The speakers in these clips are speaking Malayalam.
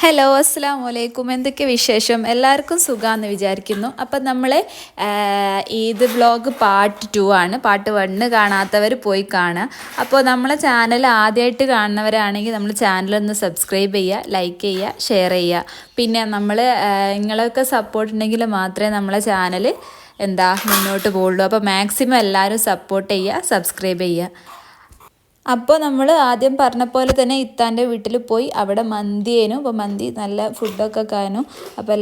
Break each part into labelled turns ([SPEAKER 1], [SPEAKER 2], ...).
[SPEAKER 1] ഹലോ അസ്സലാമു അലൈക്കും. എന്തൊക്കെ വിശേഷം? എല്ലാവർക്കും സുഖമാണെന്ന് വിചാരിക്കുന്നു. അപ്പം നമ്മൾ ഈദ് വ്ളോഗ് പാർട്ട് 2 ആണ്. പാർട്ട് 1 കാണാത്തവർ പോയി കാണുക. അപ്പോൾ നമ്മളെ ചാനൽ ആദ്യമായിട്ട് കാണുന്നവരാണെങ്കിൽ നമ്മൾ ചാനലൊന്ന് സബ്സ്ക്രൈബ് ചെയ്യുക, ലൈക്ക് ചെയ്യുക, ഷെയർ ചെയ്യുക. പിന്നെ നമ്മൾ നിങ്ങളൊക്കെ സപ്പോർട്ട് ഉണ്ടെങ്കിൽ മാത്രമേ നമ്മളെ ചാനൽ മുന്നോട്ട് പോകുള്ളൂ. അപ്പോൾ മാക്സിമം എല്ലാവരും സപ്പോർട്ട് ചെയ്യുക, സബ്സ്ക്രൈബ് ചെയ്യുക. അപ്പോൾ നമ്മൾ ആദ്യം പറഞ്ഞ പോലെ തന്നെ ഇത്താൻ്റെ വീട്ടിൽ പോയി അവിടെ മന്തിയേനു. അപ്പോൾ മന്തി നല്ല ഫുഡൊക്കെ കാനു. അപ്പോൾ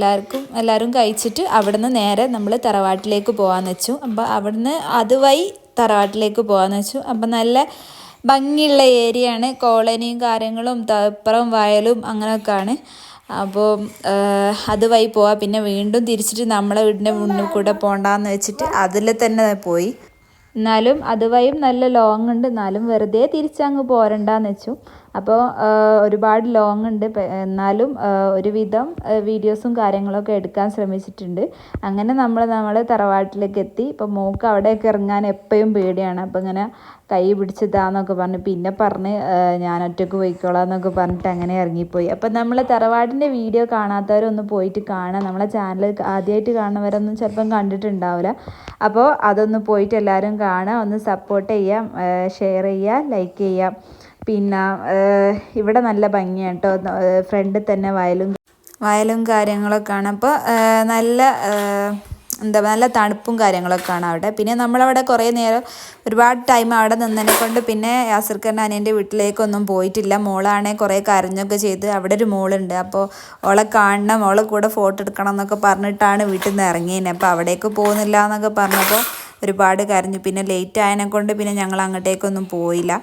[SPEAKER 1] എല്ലാവരും കഴിച്ചിട്ട് അവിടുന്ന് നേരെ നമ്മൾ തറവാട്ടിലേക്ക് പോകാമെന്ന് വെച്ചു. അപ്പോൾ അവിടുന്ന് അതുവഴി തറവാട്ടിലേക്ക് പോകാമെന്ന് വെച്ചു. അപ്പോൾ നല്ല ഭംഗിയുള്ള ഏരിയയാണ്, കോളനിയും കാര്യങ്ങളും തപ്പുറം വയലും അങ്ങനെയൊക്കെയാണ്. അപ്പോൾ അതുവഴി പോവാം. പിന്നെ വീണ്ടും തിരിച്ചിട്ട് നമ്മളെ വീടിൻ്റെ മുന്നിൽ കൂടെ പോകണ്ടെന്ന് വെച്ചിട്ട് അതിൽ തന്നെ പോയി. എന്നാലും അതുവഴിയും നല്ല ലോങ് ഉണ്ട്, എന്നാലും വെറുതെ തിരിച്ചങ്ങ് പോരണ്ടെന്ന് വെച്ചു. അപ്പോൾ ഒരുപാട് ലോങ് ഉണ്ട്, എന്നാലും ഒരുവിധം വീഡിയോസും കാര്യങ്ങളൊക്കെ എടുക്കാൻ ശ്രമിച്ചിട്ടുണ്ട്. അങ്ങനെ നമ്മൾ തറവാട്ടിലേക്ക് എത്തി. ഇപ്പോൾ മോൾക്ക് അവിടെയൊക്കെ ഇറങ്ങാൻ എപ്പോഴും പേടിയാണ്. അപ്പോൾ ഇങ്ങനെ കൈ പിടിച്ചതാന്നൊക്കെ പറഞ്ഞ് പിന്നെ പറഞ്ഞ് ഞാൻ ഒറ്റയ്ക്ക് പോയിക്കോളാം എന്നൊക്കെ പറഞ്ഞിട്ട് അങ്ങനെ ഇറങ്ങിപ്പോയി. അപ്പോൾ നമ്മൾ തറവാടിൻ്റെ വീഡിയോ കാണാത്തവരൊന്ന് പോയിട്ട് കാണാം. നമ്മളെ ചാനൽ ആദ്യമായിട്ട് കാണുന്നവരൊന്നും ചിലപ്പം കണ്ടിട്ടുണ്ടാവില്ല. അപ്പോൾ അതൊന്ന് പോയിട്ട് എല്ലാവരും കാണാം, ഒന്ന് സപ്പോർട്ട് ചെയ്യാം, ഷെയർ ചെയ്യുക, ലൈക്ക് ചെയ്യാം. പിന്നെ ഇവിടെ നല്ല ഭംഗിയാണ് കേട്ടോ. ഫ്രണ്ടിൽ തന്നെ വയലും കാര്യങ്ങളൊക്കെ ആണ്. അപ്പോൾ നല്ല തണുപ്പും കാര്യങ്ങളൊക്കെ ആണ് അവിടെ. പിന്നെ നമ്മളവിടെ കുറേ നേരം ഒരുപാട് ടൈം അവിടെ നിന്നതിനെ കൊണ്ട് പിന്നെ യാസിർക്കൻ്റെ അനിയൻ്റെ വീട്ടിലേക്കൊന്നും പോയിട്ടില്ല. മോളാണെങ്കിൽ കുറേ കരഞ്ഞൊക്കെ ചെയ്ത്. അവിടെ ഒരു മോളുണ്ട്, അപ്പോൾ ഓളെ കാണണം, ഓളെ കൂടെ ഫോട്ടോ എടുക്കണം എന്നൊക്കെ പറഞ്ഞിട്ടാണ് വീട്ടിൽ നിന്ന് ഇറങ്ങിയത്. അപ്പോൾ അവിടേക്ക് പോകുന്നില്ല എന്നൊക്കെ പറഞ്ഞപ്പോൾ ഒരുപാട് കരഞ്ഞു. പിന്നെ ലേറ്റ് ആയതിനെ കൊണ്ട് പിന്നെ ഞങ്ങൾ അങ്ങോട്ടേക്കൊന്നും പോയില്ല.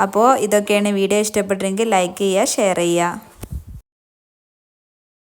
[SPEAKER 1] അപ്പോൾ ഇതൊക്കെയാണ് വീഡിയോ. ഇഷ്ടപ്പെട്ടെങ്കിൽ ലൈക്ക് ചെയ്യുക, ഷെയർ ചെയ്യുക.